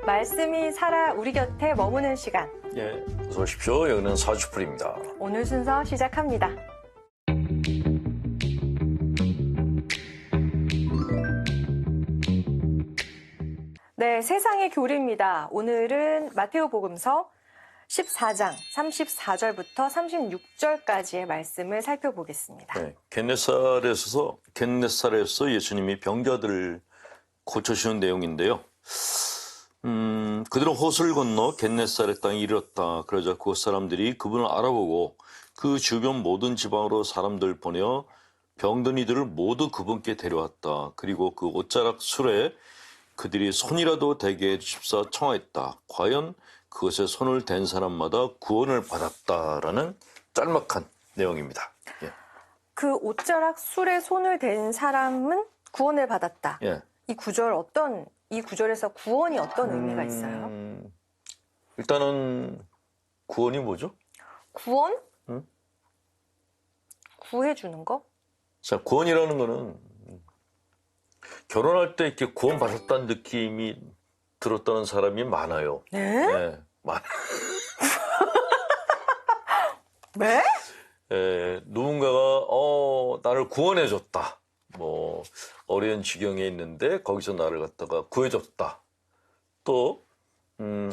말씀이 살아 우리 곁에 머무는 시간. 예, 어서 오십시오. 여기는 사주풀입니다. 오늘 순서 시작합니다. 네, 세상의 교리입니다. 오늘은 마테오복음서 14장 34절부터 36절까지의 말씀을 살펴보겠습니다. 네, 겟네사렛에서 예수님이 병자들을 고쳐주는 내용인데요. 그들은 호수를 건너 겟네사렛 땅에 이르렀다. 그러자 그 사람들이 그분을 알아보고 그 주변 모든 지방으로 사람들 보내어 병든 이들을 모두 그분께 데려왔다. 그리고 그 옷자락 술에 그들이 손이라도 대게 해주십사 청하였다. 과연 그것에 손을 댄 사람마다 구원을 받았다라는 짤막한 내용입니다. 예. 그 옷자락 술에 손을 댄 사람은 구원을 받았다. 예. 이 구절에서 구원이 어떤 의미가 있어요? 일단은 구원이 뭐죠? 구원? 구해주는 거? 자, 구원이라는 거는 결혼할 때 이렇게 구원받았다는 느낌이 들었다는 사람이 많아요. 네? 네, 많아요. 네? 누군가가 나를 구원해줬다. 뭐 어려운 지경에 있는데 거기서 나를 갖다가 구해줬다. 또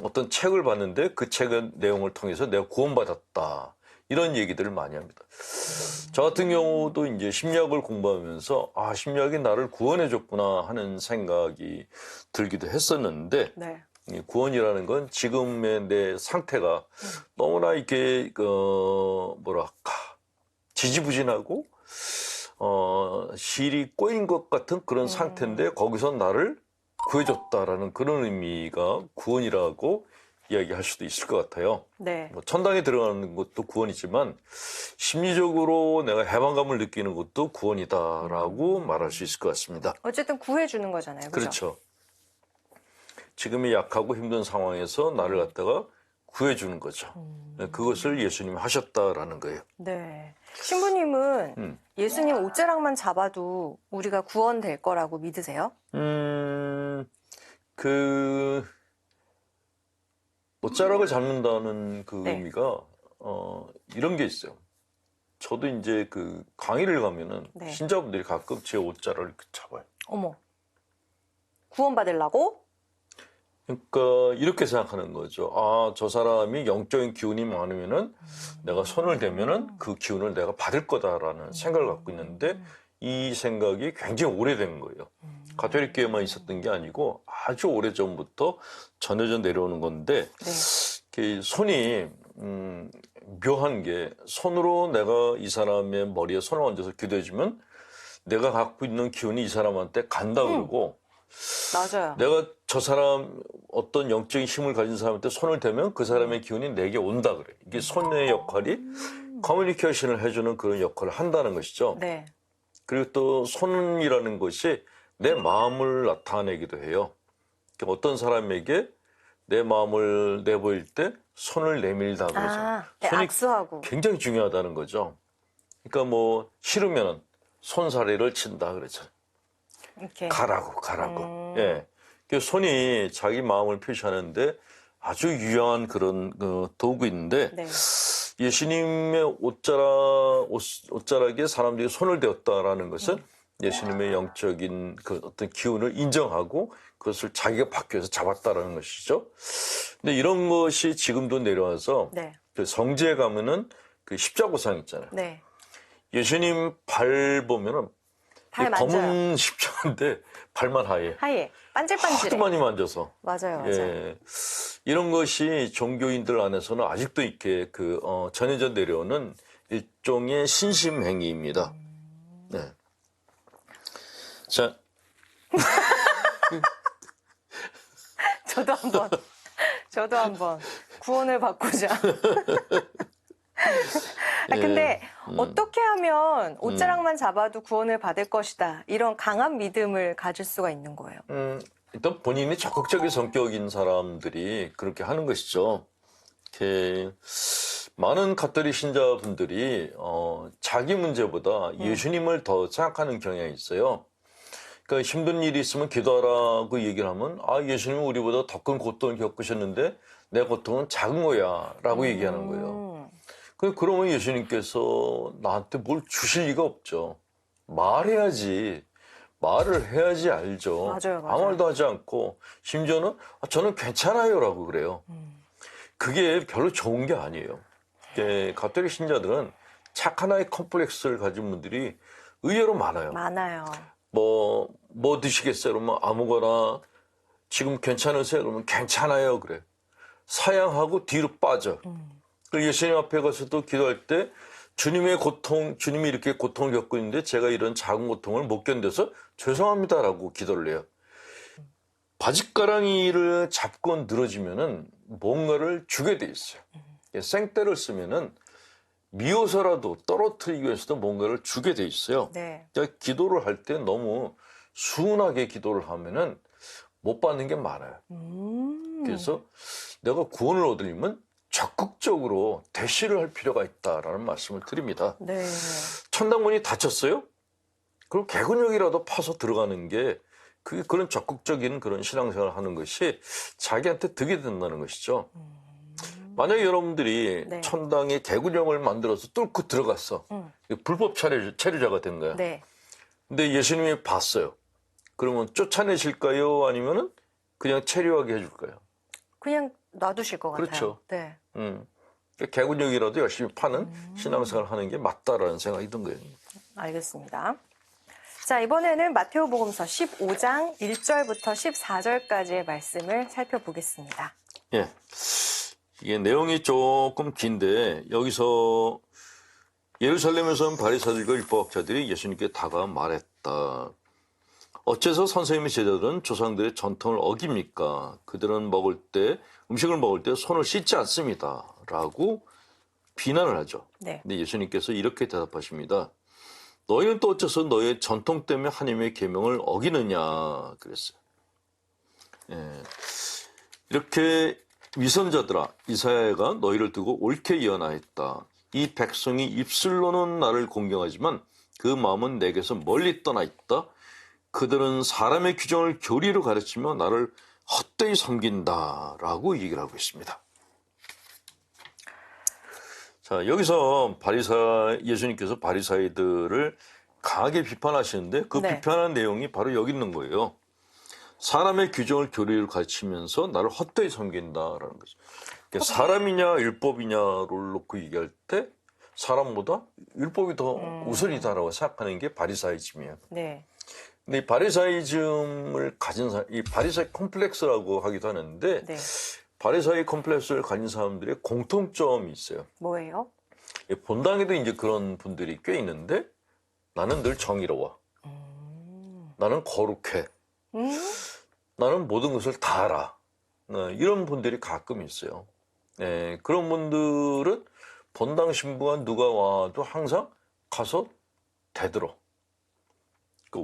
어떤 책을 봤는데 그 책의 내용을 통해서 내가 구원받았다. 이런 얘기들을 많이 합니다. 저 같은 경우도 이제 심리학을 공부하면서 심리학이 나를 구원해줬구나 하는 생각이 들기도 했었는데 네. 이 구원이라는 건 지금의 내 상태가 너무나 이렇게 뭐랄까 지지부진하고 실이 꼬인 것 같은 그런 상태인데 거기서 나를 구해줬다라는 그런 의미가 구원이라고 이야기할 수도 있을 것 같아요. 네. 뭐 천당에 들어가는 것도 구원이지만 심리적으로 내가 해방감을 느끼는 것도 구원이다라고 말할 수 있을 것 같습니다. 어쨌든 구해주는 거잖아요. 그렇죠. 지금의 약하고 힘든 상황에서 나를 갖다가 구해주는 거죠. 그것을 예수님이 하셨다라는 거예요. 네. 신부님은 예수님 옷자락만 잡아도 우리가 구원될 거라고 믿으세요? 옷자락을 잡는다는 그 네. 의미가 이런 게 있어요. 저도 이제 그 강의를 가면은 네. 신자분들이 가끔 제 옷자락을 이렇게 잡아요. 어머. 구원받으려고? 그러니까 이렇게 생각하는 거죠. 저 사람이 영적인 기운이 많으면은 내가 손을 대면은 그 기운을 내가 받을 거다라는 생각을 갖고 있는데 이 생각이 굉장히 오래된 거예요. 가톨릭 교회만 있었던 게 아니고 아주 오래전부터 전해져 내려오는 건데 네. 손이 묘한 게 손으로 내가 이 사람의 머리에 손을 얹어서 기도해주면 내가 갖고 있는 기운이 이 사람한테 간다 그러고 맞아요. 내가 저 사람 어떤 영적인 힘을 가진 사람한테 손을 대면 그 사람의 기운이 내게 온다 그래. 이게 손의 역할이 커뮤니케이션을 해주는 그런 역할을 한다는 것이죠. 네. 그리고 또 손이라는 것이 내 마음을 나타내기도 해요. 그러니까 어떤 사람에게 내 마음을 내보일 때 손을 내밀다 그러죠. 네, 손이 악수하고. 굉장히 중요하다는 거죠. 그러니까 뭐 싫으면 손사래를 친다 그러죠. 이렇게. 가라고. 예. 그 손이 자기 마음을 표시하는데 아주 유용한 그런 도구인데 네. 예수님의 옷자락에 사람들이 손을 대었다라는 것은 예수님의 영적인 그 어떤 기운을 인정하고 그것을 자기가 받기 위해서 잡았다라는 것이죠. 근데 이런 것이 지금도 내려와서 네. 그 성지에 가면은 그 십자고상 있잖아요. 네. 예수님 발 보면은 발 검은 십자가인데 발만 하얘. 하얘. 반질반질해. 하도 많이 만져서. 맞아요. 예. 이런 것이 종교인들 안에서는 아직도 이렇게 전해져 내려오는 일종의 신심 행위입니다. 네. 자. 저도 한번 구원을 받고자. 근데 어떻게 하면 옷자락만 잡아도 구원을 받을 것이다. 이런 강한 믿음을 가질 수가 있는 거예요. 일단 본인이 적극적인 성격인 사람들이 그렇게 하는 것이죠. 이렇게 많은 가톨릭 신자분들이 자기 문제보다 예수님을 더 생각하는 경향이 있어요. 그러니까 힘든 일이 있으면 기도하라고 얘기를 하면 예수님은 우리보다 더 큰 고통을 겪으셨는데 내 고통은 작은 거야 라고 얘기하는 거예요. 그러면 예수님께서 나한테 뭘 주실 리가 없죠. 말해야지. 말을 해야지 알죠. 맞아요, 맞아요. 아무 말도 하지 않고 심지어는 저는 괜찮아요 라고 그래요. 그게 별로 좋은 게 아니에요. 가톨릭 신자들은 착한 아이 컴플렉스를 가진 분들이 의외로 많아요. 많아요. 뭐 드시겠어요? 그러면 아무거나. 지금 괜찮으세요? 그러면 괜찮아요. 그래. 사양하고 뒤로 빠져. 그리고 예수님 앞에 가서도 기도할 때 주님의 고통, 주님이 이렇게 고통을 겪고 있는데 제가 이런 작은 고통을 못 견뎌서 죄송합니다라고 기도를 해요. 바짓가랑이를 잡고 늘어지면은 뭔가를 주게 돼 있어요. 생떼를 쓰면은 미워서라도 떨어뜨리기 위해서도 뭔가를 주게 돼 있어요. 네. 그러니까 기도를 할 때 너무 순하게 기도를 하면은 못 받는 게 많아요. 그래서 내가 구원을 얻으려면 적극적으로 대시를 할 필요가 있다라는 말씀을 드립니다. 네. 천당문이 닫혔어요? 그럼 개근육이라도 파서 들어가는 게 그런 적극적인 그런 신앙생활을 하는 것이 자기한테 득이 된다는 것이죠. 만약에 여러분들이 네. 천당에 개구녕을 만들어서 뚫고 들어갔어. 불법 체류자가 된 거야. 네. 근데 예수님이 봤어요. 그러면 쫓아내실까요? 아니면은 그냥 체류하게 해줄까요? 그냥 놔두실 것 같아요. 그렇죠. 네. 개구녕이라도 열심히 파는 신앙생활을 하는 게 맞다라는 생각이 든 거예요. 알겠습니다. 자, 이번에는 마테오복음서 15장 1절부터 14절까지의 말씀을 살펴보겠습니다. 예. 이게 내용이 조금 긴데 여기서 예루살렘에서 온 바리새인들과 율법학자들이 예수님께 다가와 말했다. 어째서 선생님의 제자들은 조상들의 전통을 어깁니까? 그들은 음식을 먹을 때 손을 씻지 않습니다. 라고 비난을 하죠. 네. 근데 예수님께서 이렇게 대답하십니다. 너희는 또 어째서 너의 전통 때문에 하나님의 계명을 어기느냐 그랬어요. 예. 이렇게 위선자들아 이사야가 너희를 두고 옳게 예언하였다. 이 백성이 입술로는 나를 공경하지만 그 마음은 내게서 멀리 떠나 있다. 그들은 사람의 규정을 교리로 가르치며 나를 헛되이 섬긴다라고 얘기를 하고 있습니다. 자, 여기서 예수님께서 바리사이들을 강하게 비판하시는데 그 네. 비판한 내용이 바로 여기 있는 거예요. 사람의 규정을 교리로 가르치면서 나를 헛되이 섬긴다라는 거죠. 그러니까 사람이냐 율법이냐를 놓고 얘기할 때 사람보다 율법이 더 우선이다라고 생각하는 게 바리사이즘이에요. 네. 근데 이 바리사이즘을 가진 사람, 이 바리사이 콤플렉스라고 하기도 하는데 네. 바리사이 콤플렉스를 가진 사람들의 공통점이 있어요. 뭐예요? 본당에도 이제 그런 분들이 꽤 있는데 나는 늘 정의로워. 나는 거룩해. 나는 모든 것을 다 알아. 이런 분들이 가끔 있어요. 그런 분들은 본당 신부가 누가 와도 항상 가서 대들어.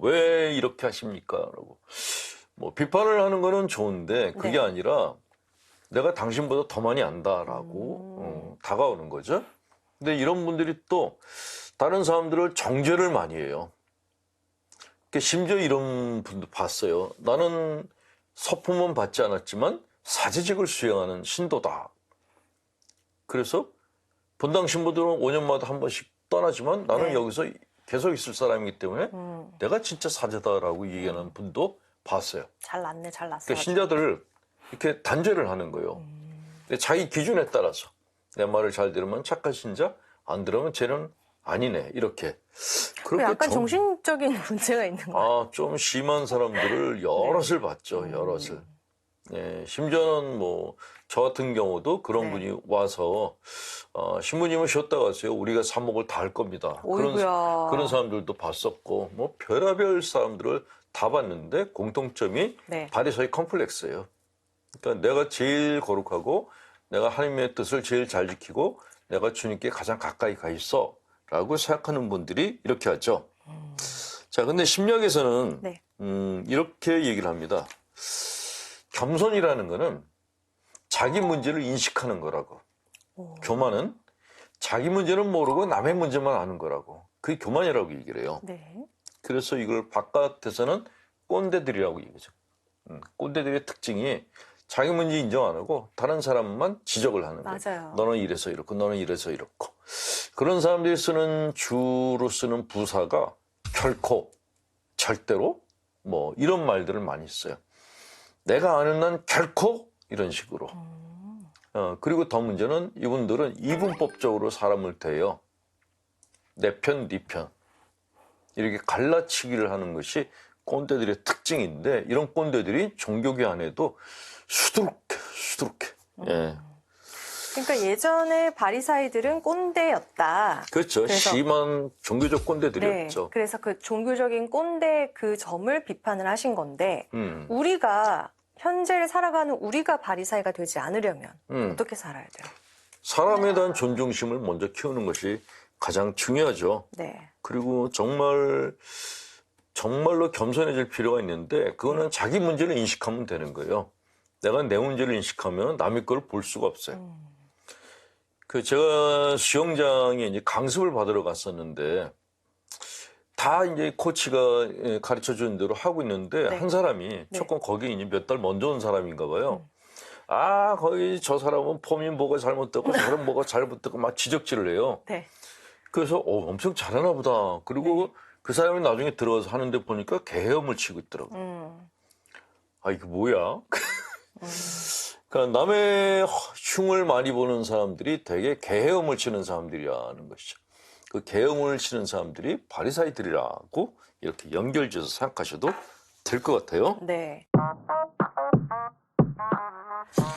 왜 이렇게 하십니까? 라고. 뭐 비판을 하는 거는 좋은데 그게 네. 아니라 내가 당신보다 더 많이 안다라고 다가오는 거죠. 근데 이런 분들이 또 다른 사람들을 정죄를 많이 해요. 심지어 이런 분도 봤어요. 나는 서품은 받지 않았지만 사제직을 수행하는 신도다. 그래서 본당 신부들은 5년마다 한 번씩 떠나지만 나는 네. 여기서 계속 있을 사람이기 때문에 내가 진짜 사제다라고 얘기하는 분도 봤어요. 잘 났네, 잘 났어. 그러니까 신자들을 이렇게 단죄를 하는 거예요. 근데 자기 기준에 따라서 내 말을 잘 들으면 착한 신자, 안 들으면 쟤는 아니네 이렇게. 그렇게 약간 정신적인 문제가 있는 거예요. 좀 심한 사람들을 여럿을 봤죠. 여럿을. 심지어는 뭐 저 같은 경우도 그런 네. 분이 와서 신부님은 쉬었다 가세요. 우리가 삽목을 다 할 겁니다. 그런 사람들도 봤었고 뭐 별의별 사람들을 다 봤는데 공통점이 네. 바리새인 컴플렉스예요. 그러니까 내가 제일 거룩하고 내가 하나님의 뜻을 제일 잘 지키고 내가 주님께 가장 가까이 가 있어 라고 생각하는 분들이 이렇게 하죠. 자, 근데 심리학에서는 네. 이렇게 얘기를 합니다. 겸손이라는 거는 자기 문제를 인식하는 거라고. 교만은 자기 문제는 모르고 남의 문제만 아는 거라고. 그게 교만이라고 얘기를 해요. 네. 그래서 이걸 바깥에서는 꼰대들이라고 얘기하죠. 꼰대들의 특징이 자기 문제 인정 안 하고 다른 사람만 지적을 하는 거예요. 맞아요. 너는 이래서 이렇고 너는 이래서 이렇고. 그런 사람들이 주로 쓰는 부사가 결코, 절대로 뭐 이런 말들을 많이 써요. 내가 아는 난 결코 이런 식으로. 그리고 더 문제는 이분들은 이분법적으로 사람을 대해요. 내 편, 네 편. 이렇게 갈라치기를 하는 것이 꼰대들의 특징인데 이런 꼰대들이 종교계 안에도 수두룩해. 예. 그러니까 예전에 바리사이들은 꼰대였다. 그렇죠. 그래서- 심한 종교적 네. 꼰대들이었죠. 그래서 그 종교적인 꼰대 그 점을 비판을 하신 건데 우리가 현재를 살아가는 우리가 바리사이가 되지 않으려면 어떻게 살아야 돼요? 사람에 대한 존중심을 먼저 키우는 것이 가장 중요하죠. 네. 그리고 정말로 겸손해질 필요가 있는데 그거는 자기 문제를 인식하면 되는 거예요. 내가 내 문제를 인식하면 남의 걸 볼 수가 없어요. 제가 수영장에 이제 강습을 받으러 갔었는데 다 이제 코치가 가르쳐 주는 대로 하고 있는데 네. 한 사람이 네. 조금 거기 이제 몇 달 먼저 온 사람인가 봐요. 아, 거기 저 사람은 폼이 뭐가 잘못되고 저 사람 뭐가 잘못되고 막 지적질을 해요. 네. 그래서 엄청 잘하나 보다. 그리고 그 사람이 나중에 들어가서 하는데 보니까 개헤엄을 치고 있더라고요. 아, 이게 뭐야? 그러니까 남의 흉을 많이 보는 사람들이 되게 개헤엄을 치는 사람들이라는 것이죠. 그 개헤엄을 치는 사람들이 바리사이들이라고 이렇게 연결지어서 생각하셔도 될 것 같아요. 네.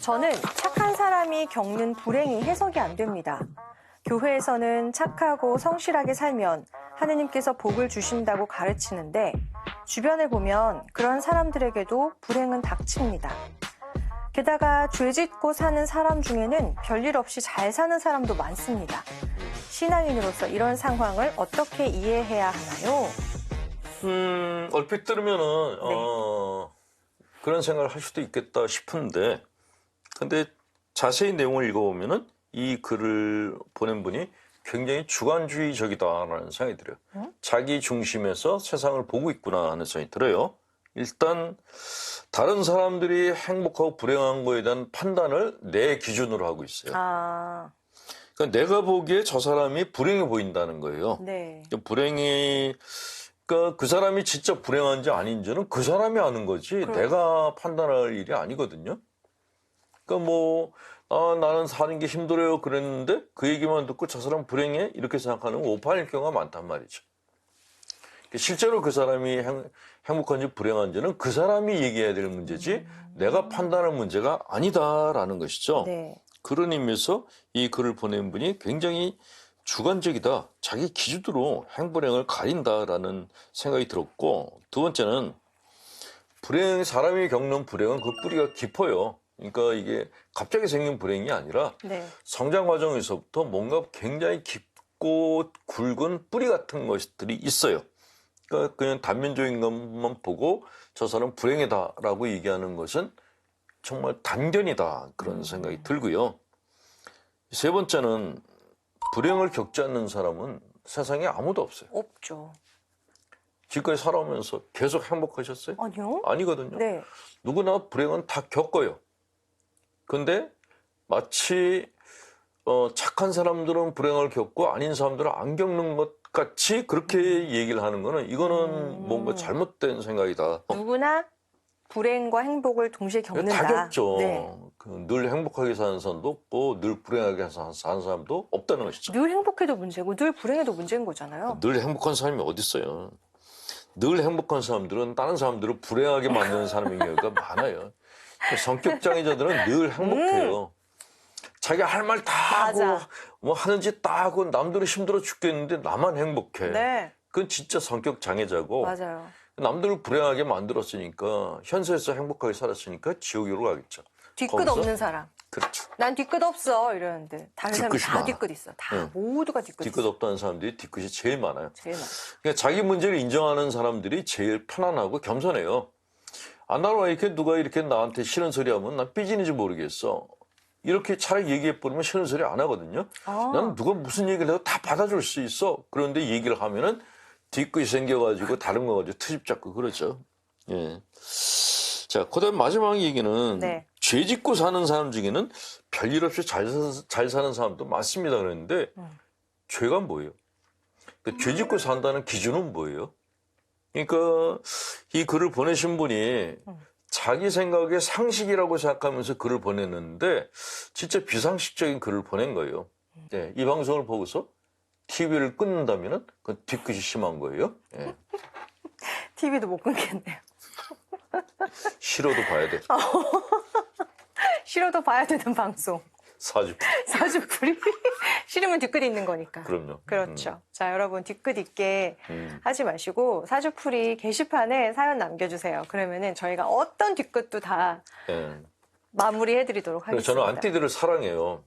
저는 착한 사람이 겪는 불행이 해석이 안 됩니다. 교회에서는 착하고 성실하게 살면 하느님께서 복을 주신다고 가르치는데 주변에 보면 그런 사람들에게도 불행은 닥칩니다. 게다가 죄 짓고 사는 사람 중에는 별일 없이 잘 사는 사람도 많습니다. 신앙인으로서 이런 상황을 어떻게 이해해야 하나요? 얼핏 들으면은 그런 생각을 할 수도 있겠다 싶은데 근데 자세히 내용을 읽어보면은 이 글을 보낸 분이 굉장히 주관주의적이다라는 생각이 들어요. 자기 중심에서 세상을 보고 있구나 하는 생각이 들어요. 일단 다른 사람들이 행복하고 불행한 거에 대한 판단을 내 기준으로 하고 있어요. 그러니까 내가 보기에 저 사람이 불행해 보인다는 거예요. 네. 그러니까 그 사람이 진짜 불행한지 아닌지는 그 사람이 아는 거지 내가 판단할 일이 아니거든요. 그러니까 나는 사는 게 힘들어요 그랬는데 그 얘기만 듣고 저 사람 불행해? 이렇게 생각하는 오판일 경우가 많단 말이죠. 실제로 그 사람이 행복한지 불행한지는 그 사람이 얘기해야 될 문제지 내가 판단할 문제가 아니다라는 것이죠. 네. 그런 의미에서 이 글을 보낸 분이 굉장히 주관적이다. 자기 기준으로 행불행을 가린다라는 생각이 들었고 두 번째는 사람이 겪는 불행은 그 뿌리가 깊어요. 그러니까 이게 갑자기 생긴 불행이 아니라 네. 성장 과정에서부터 뭔가 굉장히 깊고 굵은 뿌리 같은 것들이 있어요. 그러니까 그냥 단면적인 것만 보고 저 사람 불행이다라고 얘기하는 것은 정말 단견이다 그런 생각이 들고요. 세 번째는 불행을 겪지 않는 사람은 세상에 아무도 없어요. 없죠. 지금까지 살아오면서 계속 행복하셨어요? 아니요. 아니거든요. 네. 누구나 불행은 다 겪어요. 근데 마치 착한 사람들은 불행을 겪고 아닌 사람들은 안 겪는 것 같이 그렇게 얘기를 하는 거는 이거는 뭔가 잘못된 생각이다. 누구나 불행과 행복을 동시에 겪는다. 다 겪죠. 네. 늘 행복하게 사는 사람도 없고 늘 불행하게 사는 사람도 없다는 것이죠. 늘 행복해도 문제고 늘 불행해도 문제인 거잖아요. 늘 행복한 사람이 어디 있어요. 늘 행복한 사람들은 다른 사람들을 불행하게 만드는 사람인 경우가 많아요. 성격 장애자들은 늘 행복해요. 자기 할 말 다 하고 맞아. 뭐 하는 짓 다 하고 남들은 힘들어 죽겠는데 나만 행복해. 네. 그건 진짜 성격 장애자고 맞아요. 남들을 불행하게 만들었으니까 현세에서 행복하게 살았으니까 지옥으로 가겠죠. 뒤끝 거기서? 없는 사람. 그렇죠. 난 뒤끝 없어 이러는데 다른 사람이 뒤끝이 다 많아. 뒤끝 있어. 다 응. 모두가 뒤끝 뒤끝 있어. 없다는 사람들이 뒤끝이 제일 많아요. 제일 많아. 그러니까 자기 문제를 인정하는 사람들이 제일 편안하고 겸손해요. 나는 왜 이렇게 누가 이렇게 나한테 싫은 소리 하면 난 삐지는지 모르겠어. 이렇게 차라리 얘기해버리면 싫은 소리 안 하거든요. 나는 누가 무슨 얘기를 해도 다 받아줄 수 있어. 그런데 얘기를 하면은 뒤끝이 생겨가지고 다른 거 가지고 트집 잡고 그러죠. 예. 자, 그다음 마지막 얘기는 네. 죄 짓고 사는 사람 중에는 별일 없이 잘 사는 사람도 많습니다. 그랬는데 죄가 뭐예요? 그 죄 짓고 산다는 기준은 뭐예요? 그러니까 이 글을 보내신 분이 자기 생각의 상식이라고 생각하면서 글을 보냈는데 진짜 비상식적인 글을 보낸 거예요. 네, 이 방송을 보고서 TV를 끊는다면 그건 뒤끝이 심한 거예요. 예. TV도 못 끊겠네요. 싫어도 봐야 돼. 싫어도 봐야 되는 방송. 사주. 사주풀이. 싫으면 뒤끝 있는 거니까. 그럼요. 그렇죠. 자, 여러분 뒤끝 있게 하지 마시고 사주풀이 게시판에 사연 남겨주세요. 그러면은 저희가 어떤 뒤끝도 다 예. 마무리해드리도록 하겠습니다. 저는 안티들을 사랑해요.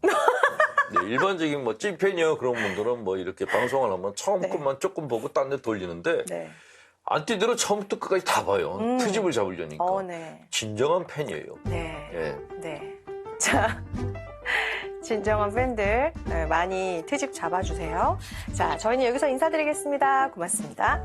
네, 일반적인 뭐 찐팬이요 그런 분들은 뭐 이렇게 방송을 하면 처음 것만 조금 보고 딴 데 돌리는데 네. 안티들은 처음부터 끝까지 다 봐요. 트집을 잡으려니까. 네. 진정한 팬이에요. 네. 예. 네. 자, 진정한 팬들 많이 트집 잡아주세요. 자, 저희는 여기서 인사드리겠습니다. 고맙습니다.